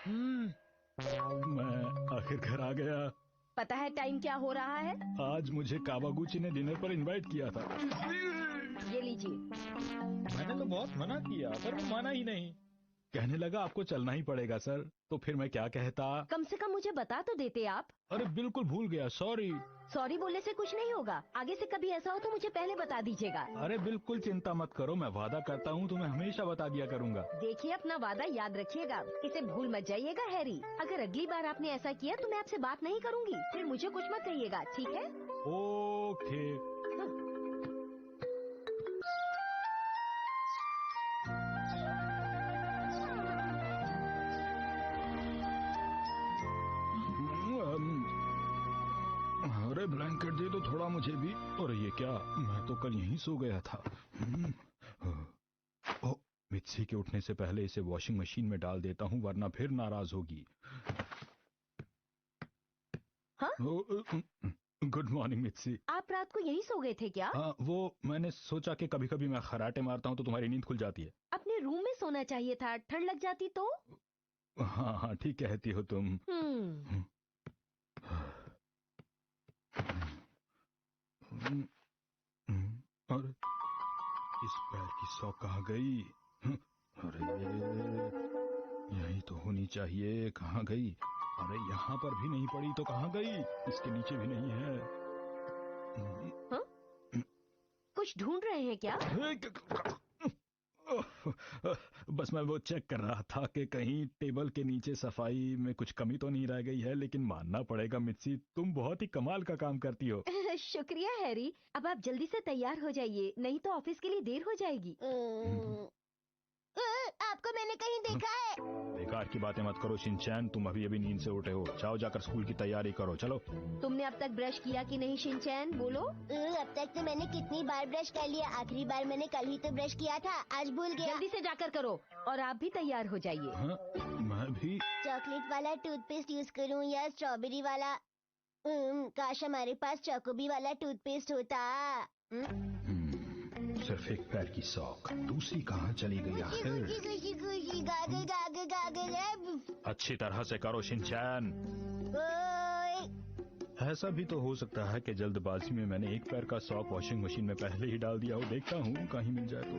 मैं आखिर घर आ गया। पता है टाइम क्या हो रहा है? आज मुझे कावागुची ने डिनर पर इनवाइट किया था। ये लीजिए। मैंने तो बहुत मना किया पर वो माना ही नहीं। कहने लगा आपको चलना ही पड़ेगा सर। तो फिर मैं क्या कहता। कम से कम मुझे बता तो देते आप। अरे बिल्कुल भूल गया, सॉरी। सॉरी बोलने से कुछ नहीं होगा। आगे से कभी ऐसा हो तो मुझे पहले बता दीजिएगा। अरे बिल्कुल चिंता मत करो, मैं वादा करता हूँ तुम्हें हमेशा बता दिया करूँगा। देखिए अपना वादा याद रखिएगा, इसे भूल मत जाइएगा हैरी। अगर अगली बार आपने ऐसा किया तो मैं आपसे बात नहीं करूँगी। फिर मुझे कुछ मत कहिएगा, ठीक है? ओके। अरे ब्लैंकेट दे दो थोड़ा मुझे भी। और ये क्या, मैं तो कल यहीं सो गया था। ओ, मित्सी के उठने से पहले इसे वॉशिंग मशीन में डाल देता हूँ वरना फिर नाराज होगी। हाँ? Good morning Mitsi. आप रात को यहीं सो गए थे क्या? हाँ, वो मैंने सोचा कि कभी कभी मैं खराटे मारता हूँ तो तुम्हारी नींद खुल जाती है। अपने रूम में सोना चाहिए था, ठंड लग जाती तो। हाँ हाँ ठीक कहती हो तुम। और इस पैर की सॉक कहाँ गई? अरे यही तो होनी चाहिए, कहाँ गई? अरे यहाँ पर भी नहीं पड़ी तो कहाँ गई? इसके नीचे भी नहीं है। हाँ? कुछ ढूंढ रहे हैं क्या? बस मैं वो चेक कर रहा था कि कहीं टेबल के नीचे सफाई में कुछ कमी तो नहीं रह गई है। लेकिन मानना पड़ेगा मित्सी, तुम बहुत ही कमाल का काम करती हो। शुक्रिया हैरी। अब आप जल्दी से तैयार हो जाइए, नहीं तो ऑफिस के लिए देर हो जाएगी। आपको मैंने कहीं देखा है। बेकार की बातें मत करो शिनचैन, तुम अभी अभी नींद से उठे हो। जाओ जाकर स्कूल की तैयारी करो, चलो। तुमने अब तक ब्रश किया कि नहीं शिनचैन, बोलो। अब तक तो मैंने कितनी बार ब्रश कर लिया। आखिरी बार मैंने कल ही तो ब्रश किया था, आज भूल गया। जल्दी से जाकर करो। और आप भी तैयार हो जाइए। हाँ, मैं भी। चॉकलेट वाला टूथपेस्ट यूज करूं या स्ट्रॉबेरी वाला? काश हमारे पास चॉकोबी वाला टूथपेस्ट होता। सिर्फ एक पैर की सॉक, दूसरी कहाँ चली गई आखिर? अच्छी तरह से करो शिनचैन। ऐसा भी तो हो सकता है कि जल्दबाजी में मैंने एक पैर का सॉक वॉशिंग मशीन में पहले ही डाल दिया हो। देखता हूँ कहीं मिल जाए तो।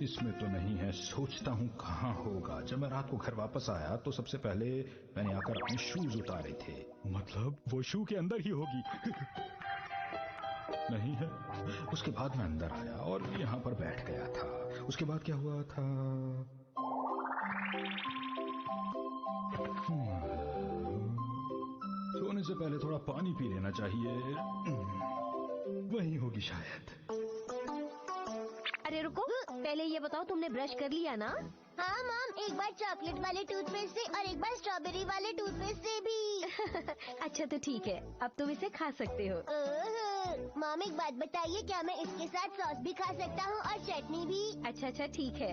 इसमें तो नहीं है, सोचता हूँ कहाँ होगा। जब मैं रात को घर वापस आया तो सबसे पहले मैंने आकर अपने शूज उतारे थे। मतलब वो शू के अंदर ही होगी। नहीं है। उसके बाद मैं अंदर आया और यहाँ पर बैठ गया था। उसके बाद क्या हुआ था? सोने से पहले थोड़ा पानी पी लेना चाहिए। वही होगी शायद। अरे रुको, पहले ये बताओ तुमने ब्रश कर लिया ना? हाँ मॉम, एक बार चॉकलेट वाले टूथपेस्ट से और एक बार स्ट्रॉबेरी वाले टूथपेस्ट से भी। अच्छा तो ठीक है, अब तुम इसे खा सकते हो। मॉम एक बात बताइए, क्या मैं इसके साथ सॉस भी खा सकता हूँ और चटनी भी? अच्छा अच्छा ठीक है।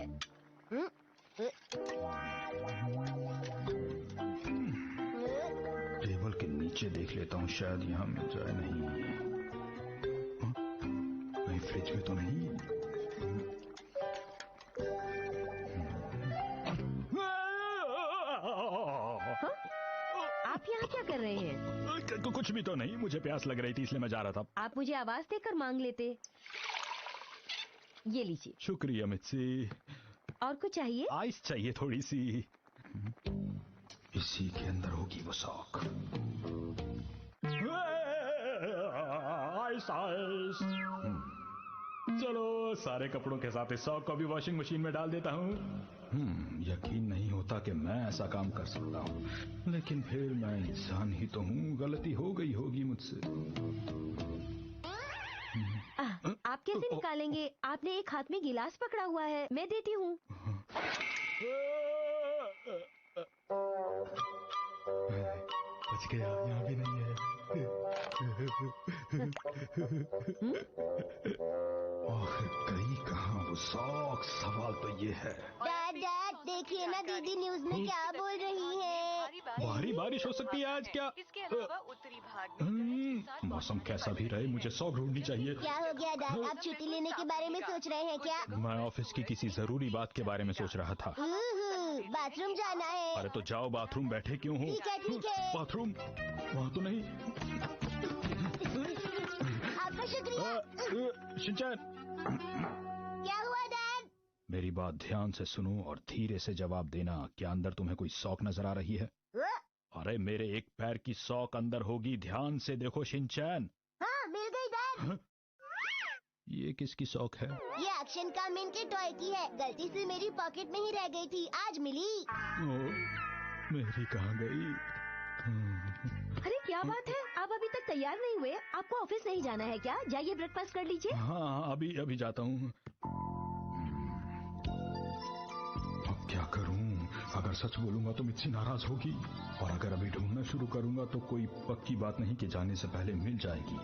टेबल के नीचे देख लेता हूँ, शायद यहाँ मिल जाए। नहीं, कहीं फ्रिज में तो नहीं? हाँ? आप यहाँ क्या कर रहे हैं? कुछ भी तो नहीं, मुझे प्यास लग रही थी इसलिए मैं जा रहा था। आप मुझे आवाज देकर मांग लेते। ये लीजिए। शुक्रिया मित्सी। और कुछ चाहिए? आइस चाहिए थोड़ी सी। इसी के अंदर होगी वो सॉक। Ice ice. चलो सारे कपड़ों के साथ इस सॉक को भी वॉशिंग मशीन में डाल देता हूँ। यकीन नहीं होता कि मैं ऐसा काम कर सकता हूँ, लेकिन फिर मैं इंसान ही तो हूँ, गलती हो गई होगी मुझसे। आप कैसे निकालेंगे? आपने एक हाथ में गिलास पकड़ा हुआ है, मैं देती हूँ। बच गया, यहाँ भी नहीं है। गई कहाँ वो सॉक्स? सवाल तो ये है। डैड देखिए ना दीदी न्यूज में क्या बोल रही है। भारी बारिश हो सकती है आज। क्या? इसके अलावा उत्तरी भाग में मौसम कैसा भी रहे मुझे सॉक ढूंढनी चाहिए। क्या हो गया डैड, आप छुट्टी लेने के बारे में सोच रहे हैं क्या? मैं ऑफिस की किसी जरूरी बात के बारे में सोच रहा था। बाथरूम जाना है। अरे तो जाओ बाथरूम, बैठे क्यों हो? ठीक है। बाथरूम वहाँ तो नहीं। आपका शुक्रिया। शिनचैन, क्या हुआ डैड? मेरी बात ध्यान से सुनो और धीरे से जवाब देना। क्या अंदर तुम्हें कोई सॉक नजर आ रही है? अरे मेरे एक पैर की सॉक अंदर होगी, ध्यान से देखो शिनचैन। हाँ, मिल गई डैड। ये किसकी सॉक है? ये एक्शन कामिन के टॉय की है, गलती से मेरी पॉकेट में ही रह गई थी, आज मिली। ओ, मेरी कहाँ गई? अरे क्या बात है, आप अभी तक तैयार नहीं हुए? आपको ऑफिस नहीं जाना है क्या? जाइए ब्रेकफास्ट कर लीजिए। हाँ, अभी जाता हूँ। अब क्या करूँ? अगर सच बोलूंगा तो मित्सी नाराज होगी, और अगर अभी ढूंढना शुरू करूंगा तो कोई पक्की बात नहीं कि जाने से पहले मिल जाएगी।